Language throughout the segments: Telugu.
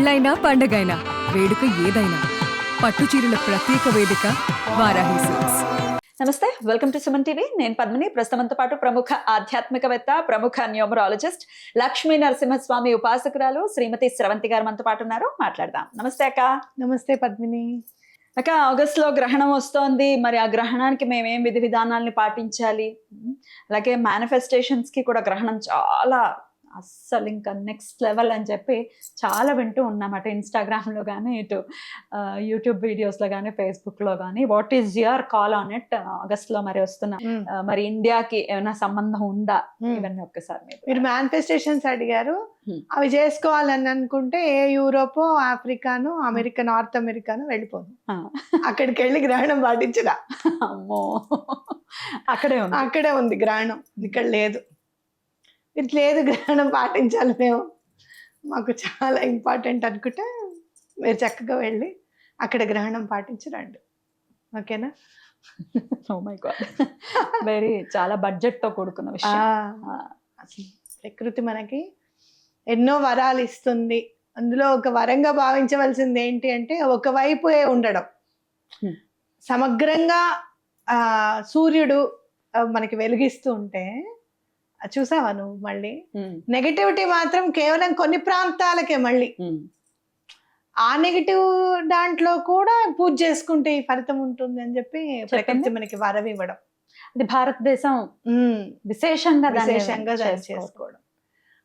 పెళ్ళైనా పండగైనా వేడుక ఏదైనా పట్టు చీరల ప్రత్యేక వేదిక వారాహి సిల్క్స్. నమస్తే, వెల్కమ్ టు సుమన్ టీవీ. నేను పద్మిని. ప్రస్తుతంతో పాటు ప్రముఖ ఆధ్యాత్మికవేత్త, ప్రముఖ న్యూమరాలజిస్ట్, లక్ష్మీ నరసింహస్వామి ఉపాసకురాలు శ్రీమతి స్రవంతి గారు మనతో పాటు ఉన్నారు. మాట్లాడదాం. నమస్తే అక్క. నమస్తే పద్మిని. అక్క, ఆగస్ట్ లో గ్రహణం వస్తోంది. మరి ఆ గ్రహణానికి మేమేం విధి విధానాల్ని పాటించాలి? అలాగే మేనిఫెస్టేషన్స్ కి కూడా గ్రహణం చాలా అస్సలు ఇంకా నెక్స్ట్ లెవెల్ అని చెప్పి చాలా వింటూ ఉన్నాం. అటు ఇన్స్టాగ్రామ్లో కానీ, ఇటు యూట్యూబ్ వీడియోస్లో కానీ, ఫేస్బుక్లో కానీ. What is your call on it? ఆగస్ట్లో మరి వస్తున్నా, మరి ఇండియాకి ఏమైనా సంబంధం ఉందా? ఇవన్నీ ఒక్కసారి మీరు మేనిఫెస్టేషన్స్ అడిగారు. అవి చేసుకోవాలని అనుకుంటే ఏ యూరోపో, ఆఫ్రికాను, అమెరికా, నార్త్ అమెరికాను వెళ్ళిపోదు. అక్కడికి వెళ్ళి గ్రహణం పాటించరా? అమ్మో, అక్కడే ఉంది గ్రహణం, ఇక్కడ లేదు. ఇది లేదు, గ్రహణం పాటించాలి మేము, మాకు చాలా ఇంపార్టెంట్ అనుకుంటే మీరు చక్కగా వెళ్ళి అక్కడ గ్రహణం పాటించరండి. ఓకేనా? ఓ మై గాడ్, వెరీ చాలా బడ్జెట్ తో కూడుకున్న విషయం. అసలు ప్రకృతి మనకి ఎన్నో వరాలు ఇస్తుంది. అందులో ఒక వరంగా భావించవలసింది ఏంటి అంటే, ఒకవైపు ఉండడం. సమగ్రంగా సూర్యుడు మనకి వెలిగిస్తూ ఉంటే చూసావా నువ్వు? మళ్ళీ నెగటివిటీ మాత్రం కేవలం కొన్ని ప్రాంతాలకే. మళ్ళీ ఆ నెగటివ్ దాంట్లో కూడా పూజ చేసుకుంటే ఈ ఫలితం ఉంటుంది అని చెప్పి ప్రకృతి మనకి వరం ఇవ్వడం. అది భారతదేశం విశేషంగా చేసుకోవడం.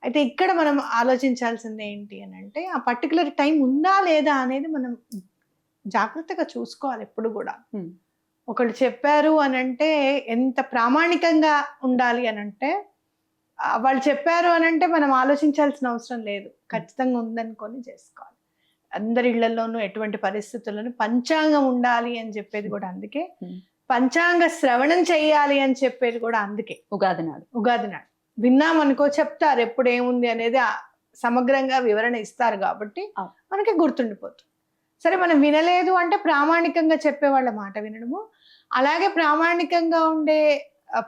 అయితే ఇక్కడ మనం ఆలోచించాల్సింది ఏంటి అని అంటే, ఆ పర్టికులర్ టైం ఉందా లేదా అనేది మనం జాగ్రత్తగా చూసుకోవాలి ఎప్పుడు కూడా. ఒకళ్ళు చెప్పారు అని అంటే ఎంత ప్రామాణికంగా ఉండాలి అని అంటే, వాళ్ళు చెప్పారు అని అంటే మనం ఆలోచించాల్సిన అవసరం లేదు. ఖచ్చితంగా ఉందనుకొని చేసుకోవాలి. అందరి ఇళ్లలోనూ ఎటువంటి పరిస్థితులను పంచాంగం ఉండాలి అని చెప్పేది కూడా అందుకే. పంచాంగ శ్రవణం చెయ్యాలి అని చెప్పేది కూడా అందుకే. ఉగాది నాడు విన్నామనుకో, చెప్తారు ఎప్పుడు ఏముంది అనేది సమగ్రంగా వివరణ ఇస్తారు కాబట్టి మనకి గుర్తుండిపోతుంది. సరే, మనం వినలేదు అంటే ప్రామాణికంగా చెప్పే వాళ్ళ మాట వినడము, అలాగే ప్రామాణికంగా ఉండే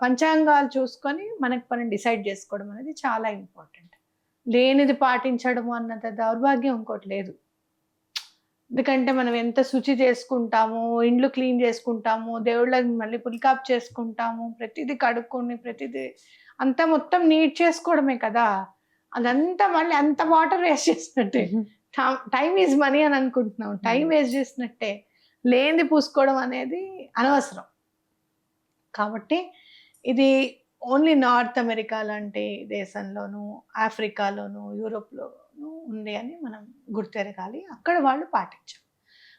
పంచాంగాలు చూసుకొని మనం డిసైడ్ చేసుకోవడం అనేది చాలా ఇంపార్టెంట్. లేనిది పాటించడము అన్నంత దౌర్భాగ్యం ఇంకోటి లేదు. ఎందుకంటే మనం ఎంత శుచి చేసుకుంటాము, ఇండ్లు క్లీన్ చేసుకుంటాము, దేవుళ్ళకి మళ్ళీ పులికాపు చేసుకుంటాము, ప్రతిదీ కడుక్కొని ప్రతిదీ అంతా మొత్తం నీట్ చేసుకోవడమే కదా. అదంతా మళ్ళీ అంత వాటర్ వేస్ట్ చేసినట్టే. టైం ఈజ్ మనీ అని అనుకుంటున్నాం, టైం వేస్ట్ చేసినట్టే. లేనిది పూసుకోవడం అనేది అనవసరం. కాబట్టి ఇది ఓన్లీ నార్త్ అమెరికా లాంటి దేశంలోనూ, ఆఫ్రికాలోను, యూరోప్లోనూ ఉంది అని మనం గుర్తెరగాలి. అక్కడ వాళ్ళు పాటించారు.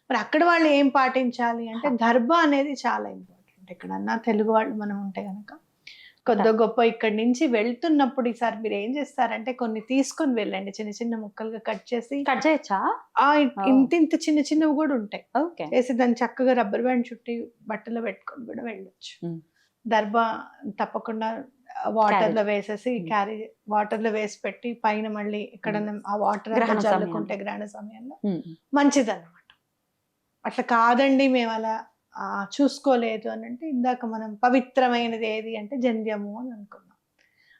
మరి అక్కడ వాళ్ళు ఏం పాటించాలి అంటే, దర్భ అనేది చాలా ఇంపార్టెంట్. ఎక్కడన్నా తెలుగు వాళ్ళు మనం ఉంటే కనుక కొద్ది గొప్ప ఇక్కడి నుంచి వెళ్తున్నప్పుడు ఈసారి మీరు ఏం చేస్తారంటే, కొన్ని తీసుకొని వెళ్ళండి, చిన్న చిన్న ముక్కలుగా కట్ చేయొచ్చా? ఇంత చిన్న చిన్నవి కూడా ఉంటాయి. చేసి దాన్ని చక్కగా రబ్బర్ బ్యాండ్ చుట్టి బట్టలో పెట్టుకొని కూడా వెళ్ళొచ్చు. దర్భ తప్పకుండా వాటర్లో వేసేసి వాటర్లో వేసి పెట్టి పైన మళ్ళీ ఎక్కడన్నా ఆ వాటర్ చల్లుకుంటే గ్రహణ సమయంలో మంచిదన్నమాట. అట్లా కాదండి మేము అలా చూసుకోలేదు అని అంటే, ఇందాక మనం పవిత్రమైనది ఏది అంటే జంధ్యము అని అనుకున్నాం.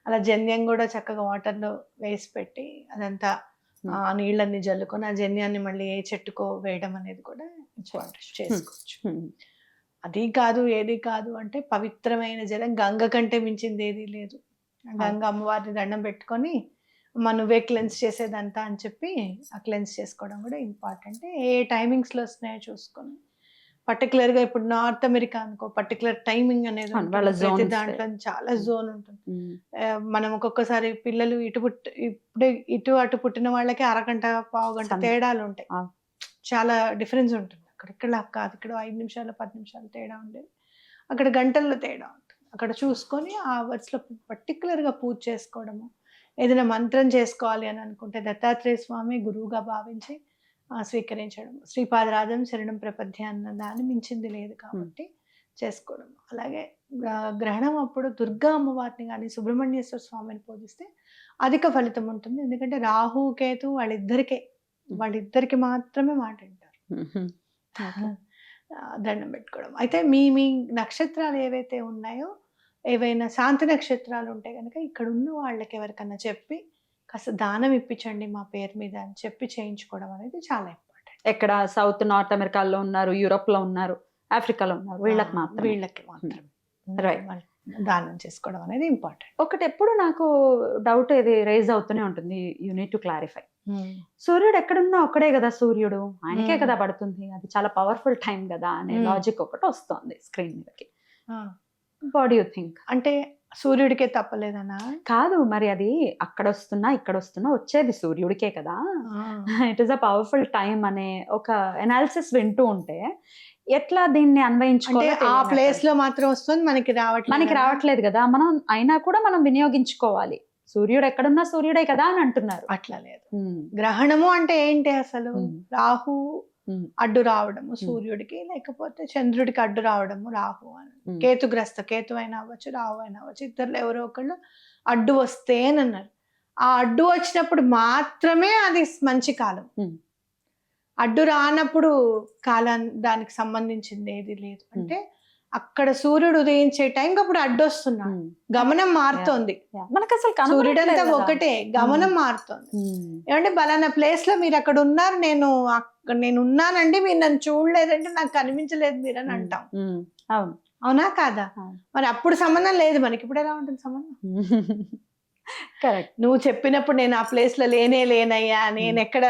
అలా జంధ్యం కూడా చక్కగా వాటర్లో వేసి పెట్టి అదంతా నీళ్ళన్ని జల్లుకొని ఆ జన్యాన్ని మళ్ళీ ఏ చెట్టుకో వేయడం అనేది కూడా చేసుకోవచ్చు. అది కాదు ఏది కాదు అంటే, పవిత్రమైన జలం గంగ కంటే మించింది ఏది లేదు. గంగ అమ్మవారిని దండం పెట్టుకొని నువ్వే క్లెన్స్ చేసేదంతా అని చెప్పి ఆ క్లెన్స్ చేసుకోవడం కూడా ఇంపార్టెంట్. ఏ టైమింగ్స్లో వస్తున్నాయో చూసుకొని, పర్టికులర్గా ఇప్పుడు నార్త్ అమెరికా అనుకో, పర్టికులర్ టైమింగ్ అనేది ప్రతి దాంట్లో చాలా జోన్ ఉంటుంది. మనం ఒక్కొక్కసారి పిల్లలు ఇటు అటు పుట్టిన వాళ్ళకి అరగంట పావు గంట తేడాలు ఉంటాయి. చాలా డిఫరెన్స్ ఉంటుంది. అక్కడ కాదు, ఇక్కడ 5 నిమిషాలు 10 నిమిషాలు తేడా ఉండేది, అక్కడ గంటల్లో తేడా ఉంటుంది. అక్కడ చూసుకొని ఆ అవర్స్లో పర్టికులర్గా పూజ చేసుకోవడము, ఏదైనా మంత్రం చేసుకోవాలి అని అనుకుంటే దత్తాత్రేయ స్వామి గురువుగా భావించి స్వీకరించడం. శ్రీపాదరాజం శరణం ప్రపద్య అన్న దాన్ని మించింది లేదు కాబట్టి చేసుకోవడం. అలాగే గ్రహణం అప్పుడు దుర్గా అమ్మవారిని కానీ సుబ్రహ్మణ్యేశ్వర స్వామిని పూజిస్తే అధిక ఫలితం ఉంటుంది. ఎందుకంటే రాహు కేతు వాళ్ళిద్దరికి మాత్రమే మాట అంటారు. దండం పెట్టుకోవడం. అయితే మీ నక్షత్రాలు ఏవైతే ఉన్నాయో, ఏవైనా శాంతి నక్షత్రాలు ఉంటే కనుక ఇక్కడ ఉన్న వాళ్ళకి ఎవరికన్నా చెప్పి కాస్త దానం ఇప్పించండి మా పేరు మీద అని చెప్పి చేయించుకోవడం అనేది చాలా ఇంపార్టెంట్. ఎక్కడ సౌత్ నార్త్ అమెరికాలో ఉన్నారు, యూరోప్ లో ఉన్నారు, ఆఫ్రికాలో ఉన్నారు, వీళ్ళకి మాత్రం. వీళ్ళకి మాత్రం Right. దానం చేసుకోవడం అనేది ఇంపార్టెంట్. ఒకటి ఎప్పుడు నాకు డౌట్ ఇది రేజ్ అవుతూనే ఉంటుంది, యూ నీడ్ టు క్లారిఫై. సూర్యుడు ఎక్కడున్నా ఒక్కడే కదా సూర్యుడు, ఆయనకే కదా పడుతుంది, అది చాలా పవర్ఫుల్ టైం కదా అనే లాజిక్ ఒకటి వస్తుంది స్క్రీన్ మీదకి. What you think? అంటే సూర్యుడికే తప్పలేదనా? కాదు మరి, అది అక్కడ వస్తున్నా ఇక్కడ వస్తున్నా వచ్చేది సూర్యుడికే కదా. It is a powerful time అనే ఒక ఎనాలిసిస్ వింటూ ఉంటే ఎట్లా దీన్ని అన్వయించుకోవాలి? ఆ ప్లేస్ లో మాత్రం వస్తుంది, మనకి రావట్లేదు కదా. మనం అయినా కూడా మనం వినియోగించుకోవాలి. సూర్యుడు ఎక్కడున్నా సూర్యుడే కదా అని అంటున్నారు. అట్లా లేదు. గ్రహణము అంటే ఏంటి అసలు? రాహు అడ్డు రావడము సూర్యుడికి, లేకపోతే చంద్రుడికి అడ్డు రావడము రాహు అని. కేతు అయినా అవ్వచ్చు, రాహు అయినా అవ్వచ్చు, ఇద్దరు ఎవరో ఒకళ్ళు అడ్డు వస్తే అని అన్నారు. ఆ అడ్డు వచ్చినప్పుడు మాత్రమే అది మంచి కాలం. అడ్డు రానప్పుడు దానికి సంబంధించింది ఏది లేదు. అంటే అక్కడ సూర్యుడు ఉదయించే టైంకి అప్పుడు అడ్డు వస్తున్నాడు, గమనం మారుతోంది. మనకు అసలు సూర్యుడు అంతా ఒకటే, గమనం మారుతోంది. ఏమంటే బలానా ప్లేస్ లో మీరు అక్కడ ఉన్నారు, నేను ఉన్నానండి, మీరు నన్ను చూడలేదంటే నాకు కనిపించలేదు మీరు అని అంటాం. అవునా కాదా? మరి అప్పుడు సంబంధం లేదు మనకి, ఇప్పుడు ఎలా ఉంటుంది సంబంధం? కరెక్ట్. నువ్వు చెప్పినప్పుడు నేను ఆ ప్లేస్ లో లేనయ్యా, నేను ఎక్కడ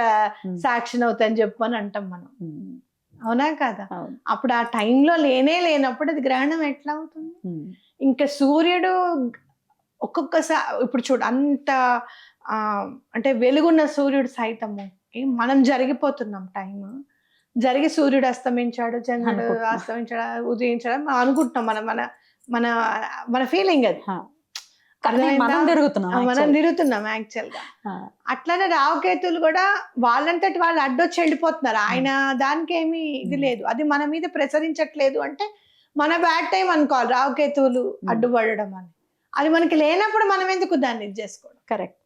సాక్షన్ అవుతాను చెప్పు అని అంటాం మనం. అవునా కాదా? అప్పుడు ఆ టైంలో లేనప్పుడు అది గ్రహణం ఎట్లా అవుతుంది? ఇంకా సూర్యుడు ఒక్కొక్కసారి ఇప్పుడు చూడు, అంత అంటే వెలుగున్న సూర్యుడు సైతము మనం జరిగిపోతున్నాం, టైం జరిగి సూర్యుడు అస్తమించాడు, చంద్రుడు అస్తమించాడు, ఉదయించాడు మనం అనుకుంటున్నాం. మన మన మన ఫీలింగ్ అది. మనం తిరుగుతున్నాం యాక్చువల్ గా. అట్లానే రావుకేతులు కూడా వాళ్ళంతటి వాళ్ళు అడ్డొచ్చి వెళ్ళిపోతున్నారు. ఆయన దానికి ఏమి ఇది లేదు, అది మన మీద ప్రసరించట్లేదు అంటే మన బ్యాడ్ టైం అనుకోవాలి రావుకేతువులు అడ్డుపడడం అని. అది మనకి లేనప్పుడు మనం ఎందుకు దాన్ని ఇది చేసుకోవడం? కరెక్ట్.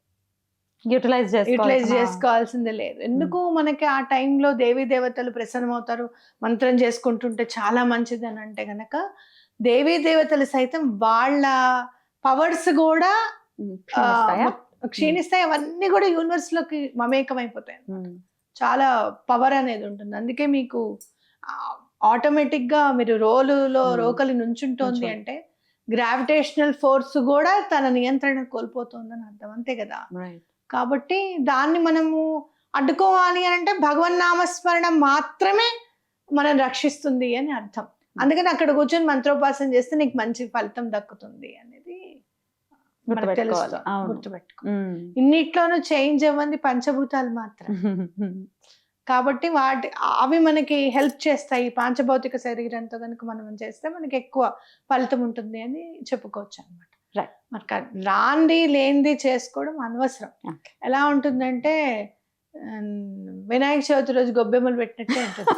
యూటిలైజ్ చేసుకోవాల్సిందే లేదు. ఎందుకు మనకి ఆ టైంలో దేవీ దేవతలు ప్రసన్నమవుతారు, మంత్రం చేసుకుంటుంటే చాలా మంచిది అని అంటే గనక దేవీ దేవతలు సైతం వాళ్ళ పవర్స్ కూడా క్షీణిస్తాయి. అవన్నీ కూడా యూనివర్స్ లోకి మమేకం అయిపోతాయి. చాలా పవర్ అనేది ఉంటుంది. అందుకే మీకు ఆటోమేటిక్ గా మీరు రోకలి నుంచుంటోంది అంటే గ్రావిటేషనల్ ఫోర్స్ కూడా తన నియంత్రణ కోల్పోతుందని అర్థం, అంతే కదా. కాబట్టి దాన్ని మనము అడ్డుకోవాలి అని అంటే భగవన్నామస్మరణ మాత్రమే మనం రక్షిస్తుంది అని అర్థం. అందుకని అక్కడ కూర్చొని మంత్రోపాసన చేస్తే నీకు మంచి ఫలితం దక్కుతుంది అనేది గుర్తుపెట్టుకో. ఇన్నిట్లోనూ చేంజ్ అవ్వంది పంచభూతాలు మాత్రం. కాబట్టి అవి మనకి హెల్ప్ చేస్తాయి. పాంచభౌతిక శరీరంతో కనుక మనం చేస్తే మనకి ఎక్కువ ఫలితం ఉంటుంది అని చెప్పుకోవచ్చు అనమాట. మరి రాంది లేనిది చేసుకోవడం అనవసరం. ఎలా ఉంటుందంటే వినాయక చవితి రోజు గొబ్బెమ్మలు పెట్టినట్టే ఉంటుంది.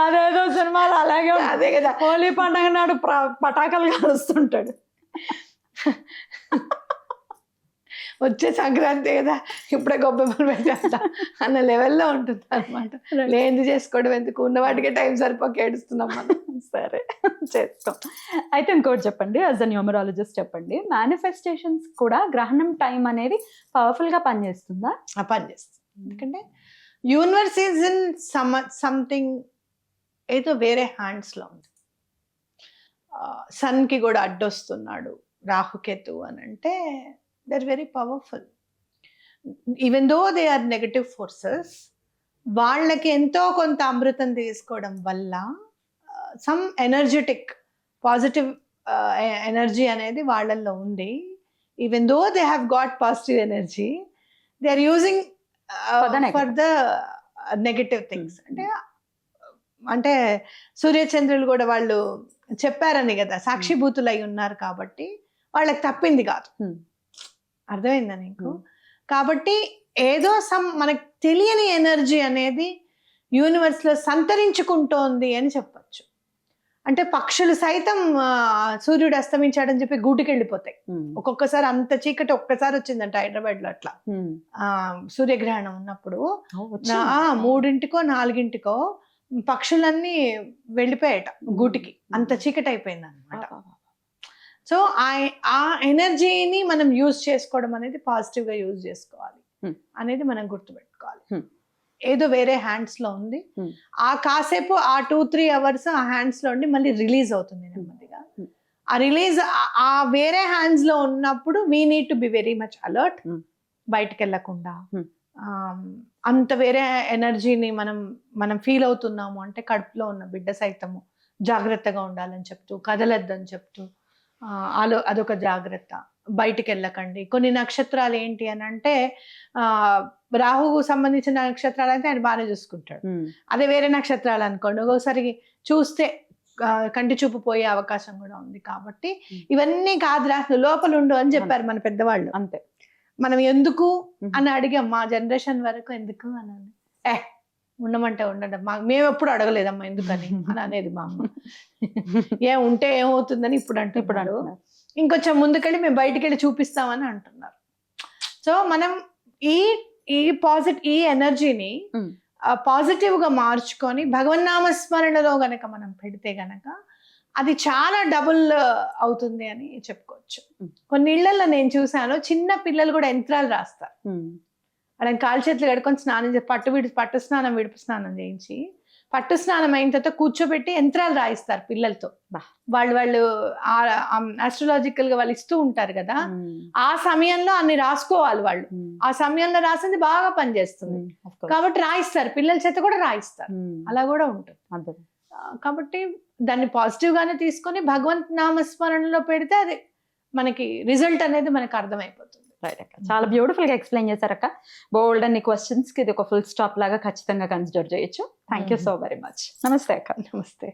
అదేదో సినిమాలో అలాగే అదే కదా, హోలీ పండుగ నాడు పటాకాలు కాలుస్తుంటాడు. వచ్చే సంక్రాంతి కదా, ఇప్పుడే గొబ్బెమ్మలు పెట్టేస్తా అన్న లెవెల్లో ఉంటుంది అనమాట. లేనిది చేసుకోవడం ఎందుకు, ఉన్న వాటికే టైం సరిపోక ఏడుస్తున్నాం మనం. సరే చేస్తాం. అయితే ఇంకోటి చెప్పండి, యాజ్ అ న్యూమరాలజిస్ట్ చెప్పండి, మేనిఫెస్టేషన్స్ కూడా గ్రహణం టైం అనేది పవర్ఫుల్ గా పనిచేస్తుందా? పనిచేస్తుంది. ఎందుకంటే యూనివర్స్ ఈజ్ ఇన్ సంథింగ్ ఏదో వేరే హ్యాండ్స్ లో ఉంది. సన్ కి కూడా అడ్డొస్తున్నాడు రాహుకేతు అని అంటే they are very powerful. Even though they are negative forces, వాళ్ళకి ఎంతో కొంత అమృతం తీసుకోవడం వల్ల సమ్ ఎనర్జెటిక్ పాజిటివ్ ఎనర్జీ అనేది వాళ్ళల్లో ఉంది. Even though they have got positive energy, they are using for the negative things. అంటే సూర్యచంద్రులు కూడా వాళ్ళు చెప్పారని కదా, సాక్షిభూతులు అయి ఉన్నారు కాబట్టి వాళ్ళకి తప్పింది కాదు. అర్థమైందా నీకు? కాబట్టి ఏదో మనకు తెలియని ఎనర్జీ అనేది యూనివర్స్ లో సంతరించుకుంటోంది అని చెప్పచ్చు. అంటే పక్షులు సైతం సూర్యుడు అస్తమించాడని చెప్పి గూటికి వెళ్ళిపోతాయి. ఒక్కొక్కసారి అంత చీకటి ఒక్కసారి వచ్చిందంట హైదరాబాద్ లో. అట్లా సూర్యగ్రహణం ఉన్నప్పుడు 3:00కో 4:00కో పక్షులన్నీ వెళ్ళిపోయాట గూటికి, అంత చీకటి అయిపోయింది అనమాట. సో ఆ ఎనర్జీని మనం యూజ్ చేసుకోవడం అనేది పాజిటివ్గా యూజ్ చేసుకోవాలి అనేది మనం గుర్తుపెట్టుకోవాలి. ఏదో వేరే హ్యాండ్స్ లో ఉంది, ఆ కాసేపు ఆ 2-3 అవర్స్ ఆ హ్యాండ్స్ లో ఉండి మళ్ళీ రిలీజ్ అవుతుంది నెమ్మదిగా. ఆ రిలీజ్ ఆ వేరే హ్యాండ్స్ లో ఉన్నప్పుడు we need to be very much alert. బయటకు వెళ్ళకుండా అంత వేరే ఎనర్జీని మనం ఫీల్ అవుతున్నాము అంటే కడుపులో ఉన్న బిడ్డ సైతము జాగ్రత్తగా ఉండాలని చెప్తూ, కదలొద్దని చెప్తూ, అదొక జాగ్రత్త. బయటికి వెళ్ళకండి. కొన్ని నక్షత్రాలు ఏంటి అని అంటే రాహువు సంబంధించిన నక్షత్రాలు అయితే ఆయన బాగానే చూసుకుంటాడు. అదే వేరే నక్షత్రాలు అనుకోండి ఒకసారి చూస్తే కంటి చూపు పోయే అవకాశం కూడా ఉంది. కాబట్టి ఇవన్నీ కాదురా లోపల ఉండు అని చెప్పారు మన పెద్దవాళ్ళు. అంతే. మనం ఎందుకు అని అడిగాం, మా జనరేషన్ వరకు ఎందుకు అని ఉండమంటే ఉండడం, మేము ఎప్పుడు అడగలేదమ్మా ఎందుకని అని అనేది మా అమ్మ. ఉంటే ఏమవుతుందని ఇప్పుడు అంటున్నారు. ఇంకొంచెం ముందుకెళ్ళి మేము బయటికి వెళ్ళి చూపిస్తామని అంటున్నారు. సో మనం ఈ ఎనర్జీని పాజిటివ్ గా మార్చుకొని భగవన్నామస్మరణలో గనక మనం పెడితే గనక అది చాలా డబుల్ అవుతుంది అని చెప్పుకోవచ్చు. కొన్ని ఇళ్లలో నేను చూసాను, చిన్న పిల్లలు కూడా యంత్రాలు రాస్తారు. వాళ్ళని కాలు చేతులు కడుకొని స్నానం చేసి పట్టు స్నానం విడుపు స్నానం చేయించి పట్టు స్నానం అయిన తర్వాత కూర్చోబెట్టి యంత్రాలు రాయిస్తారు పిల్లలతో. వాళ్ళు ఆస్ట్రాలజికల్ గా వాళ్ళు ఇస్తూ ఉంటారు కదా, ఆ సమయంలో అన్ని రాసుకోవాలి వాళ్ళు. ఆ సమయంలో రాసింది బాగా పనిచేస్తుంది కాబట్టి రాయిస్తారు, పిల్లల చేత కూడా రాయిస్తారు. అలా కూడా ఉంటుంది. కాబట్టి దాన్ని పాజిటివ్ గానే తీసుకొని భగవంత్ నామస్మరణలో పెడితే అది మనకి రిజల్ట్ అనేది మనకు అర్థమైపోతుంది. చాలా బ్యూటిఫుల్ గా ఎక్స్ప్లెయిన్ చేశారక్క. బోల్డ్ అన్ని క్వశ్చన్స్ కి ఇది ఒక ఫుల్ స్టాప్ లాగా ఖచ్చితంగా కన్సిడర్ చేయొచ్చు. Thank you so very much. నమస్తే అక్క. నమస్తే.